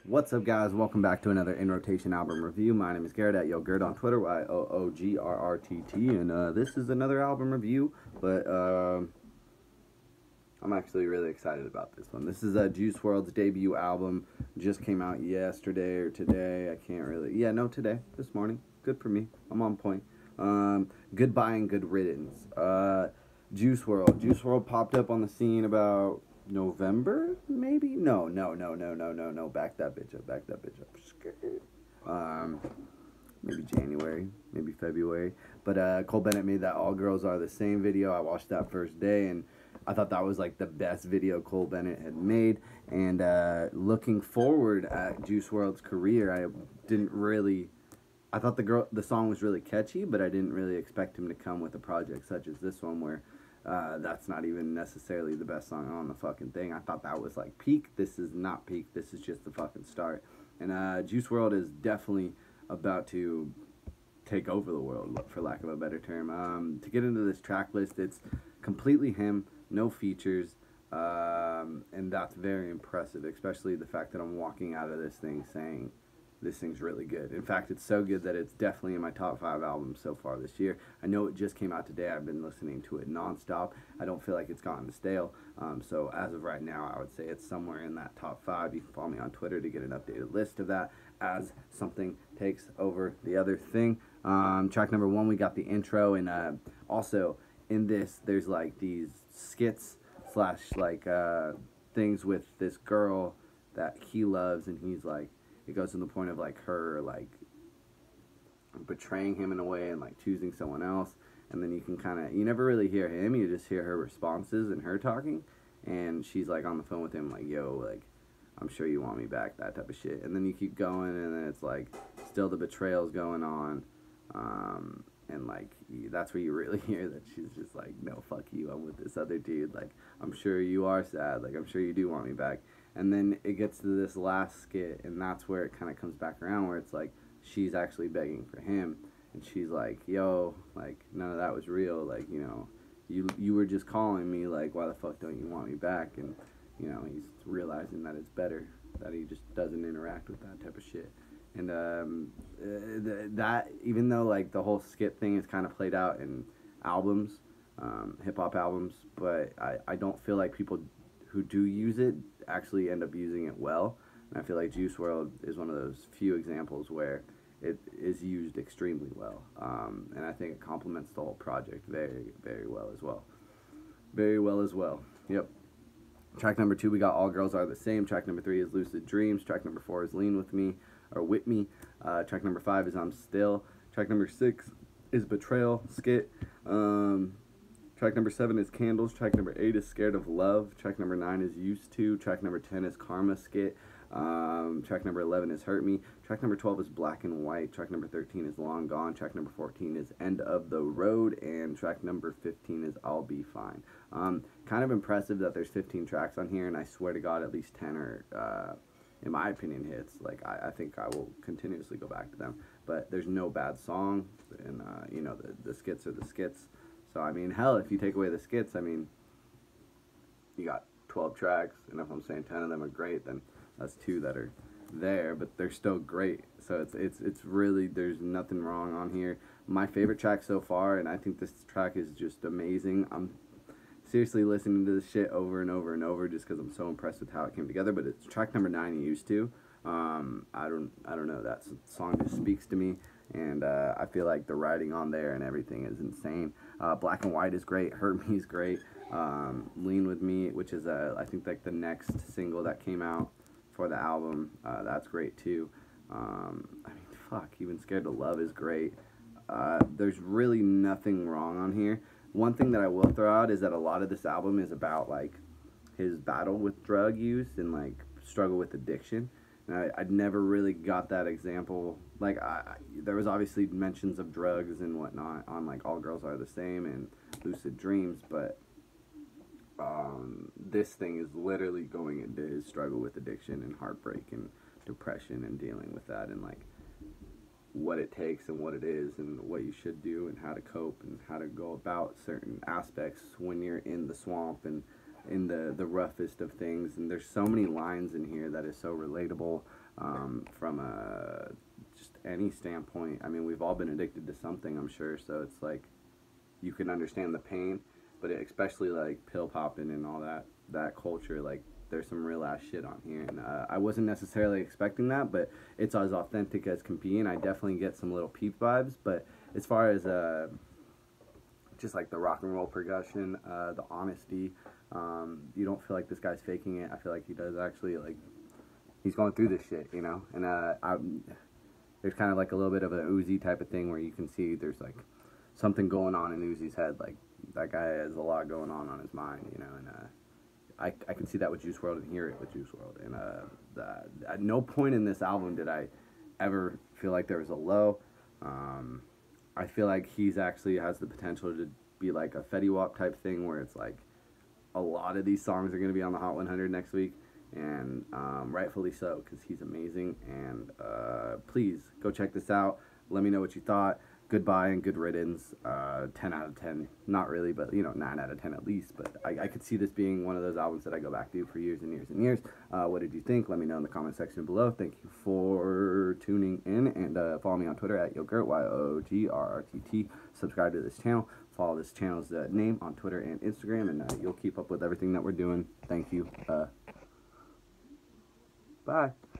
What's up, guys? Welcome back to another In Rotation album review. My name is Garrett at YoGurt on Twitter, YoOGRRTT, and this is another album review, but I'm actually really excited about this one. This is Juice WRLD's debut album. Just came out yesterday or today. I can't really... Yeah, no, today. This morning. Good for me. I'm on point. Goodbye and Good Riddance. Juice WRLD. Juice WRLD popped up on the scene about November, maybe? No. Back that bitch up. Maybe January, maybe February. But Cole Bennett made that All Girls Are the Same video. I watched that first day, and I thought that was like the best video Cole Bennett had made. And looking forward at Juice WRLD's career, I thought the song was really catchy, but I didn't really expect him to come with a project such as this one, where that's not even necessarily the best song on the fucking thing. I thought that was like peak. This is not peak. This is just the fucking start. And Juice WRLD is definitely about to take over the world, for lack of a better term. To get into this track list, it's completely him, no features, and that's very impressive, especially the fact that I'm walking out of this thing saying this thing's really good. In fact, it's so good that it's definitely in my top 5 albums so far this year. I know it just came out today. I've been listening to it nonstop. I don't feel like it's gotten stale. So as of right now, I would say it's somewhere in that top 5. You can follow me on Twitter to get an updated list of that as something takes over the other thing. Track number 1, we got the intro, and also in this, there's like these skits slash like things with this girl that he loves, and he's like, it goes to the point of like her like betraying him in a way and like choosing someone else, and then you can kind of, you never really hear him, you just hear her responses and her talking, and she's like on the phone with him like, yo, like, I'm sure you want me back, that type of shit. And then you keep going, and then it's like still the betrayal's going on, and like that's where you really hear that she's just like, no, fuck you, I'm with this other dude, like, I'm sure you are sad, like, I'm sure you do want me back. And then it gets to this last skit, and that's where it kind of comes back around, where it's like she's actually begging for him, and she's like, yo, like, none of that was real, like, you know, you were just calling me, like, why the fuck don't you want me back? And, you know, he's realizing that it's better that he just doesn't interact with that type of shit. And that, even though like the whole skit thing is kind of played out in albums, hip-hop albums, but I don't feel like people who do use it actually end up using it well. And I feel like Juice WRLD is one of those few examples where it is used extremely well. And I think it complements the whole project very, very well as well. Very well as well. Yep. Track number 2, we got All Girls Are the Same. Track number 3 is Lucid Dreams. Track number 4 is Lean With Me, or With Me. Track number 5 is I'm Still. Track number 6 is Betrayal, skit. Track number 7 is Candles. Track number 8 is Scared of Love. Track number 9 is Used To. Track number 10 is Karma, skit. Track number 11 is Hurt Me. Track number 12 is Black and White. Track number 13 is Long Gone. Track number 14 is End of the Road. And track number 15 is I'll Be Fine. Kind of impressive that there's 15 tracks on here, and I swear to God at least 10 are, in my opinion, hits. Like, I think I will continuously go back to them. But there's no bad song, and, you know, the skits are the skits. So, I mean, hell, if you take away the skits, I mean, you got 12 tracks, and if I'm saying 10 of them are great, then that's 2 that are there, but they're still great. So it's really, there's nothing wrong on here. My favorite track so far, and I think this track is just amazing. I'm seriously listening to this shit over and over and over just because I'm so impressed with how it came together, but it's track number 9, Used To. I don't know, that song just speaks to me, and I feel like the writing on there and everything is insane. Black and White is great. Hurt Me is great. Lean With Me, which is I think like the next single that came out for the album, that's great too. I mean, fuck, even Scared to Love is great. There's really nothing wrong on here. One thing that I will throw out is that a lot of this album is about like his battle with drug use and like struggle with addiction. And I never really got that example. Like, there was obviously mentions of drugs and whatnot on like All Girls Are the Same and Lucid Dreams, but this thing is literally going into his struggle with addiction and heartbreak and depression and dealing with that, and like what it takes and what it is and what you should do and how to cope and how to go about certain aspects when you're in the swamp, and in the roughest of things. And there's so many lines in here that is so relatable from a just any standpoint. I mean, we've all been addicted to something, I'm sure. So it's like you can understand the pain, but especially like pill popping and all that culture, like there's some real ass shit on here, and I wasn't necessarily expecting that, but it's as authentic as can be, and I definitely get some little Peep vibes. But as far as just like the rock and roll progression, the honesty, you don't feel like this guy's faking it. I feel like he does actually, like, he's going through this shit, you know. And there's kind of like a little bit of an Uzi type of thing where you can see there's like something going on in Uzi's head. Like, that guy has a lot going on his mind, you know. And I can see that with Juice WRLD and hear it with Juice WRLD. And at no point in this album did I ever feel like there was a low. I feel like he's actually has the potential to be like a Fetty Wap type thing, where it's like a lot of these songs are going to be on the Hot 100 next week, and rightfully so, because he's amazing. And please go check this out. Let me know what you thought. Goodbye and good riddance. 10 out of 10. Not really, but, you know, 9 out of 10 at least. But I could see this being one of those albums that I go back to for years and years and years. What did you think? Let me know in the comment section below. Thank you for tuning in. And follow me on Twitter at Yogurt, YOGRRTT. Subscribe to this channel. Follow this channel's name on Twitter and Instagram. And you'll keep up with everything that we're doing. Thank you. Bye.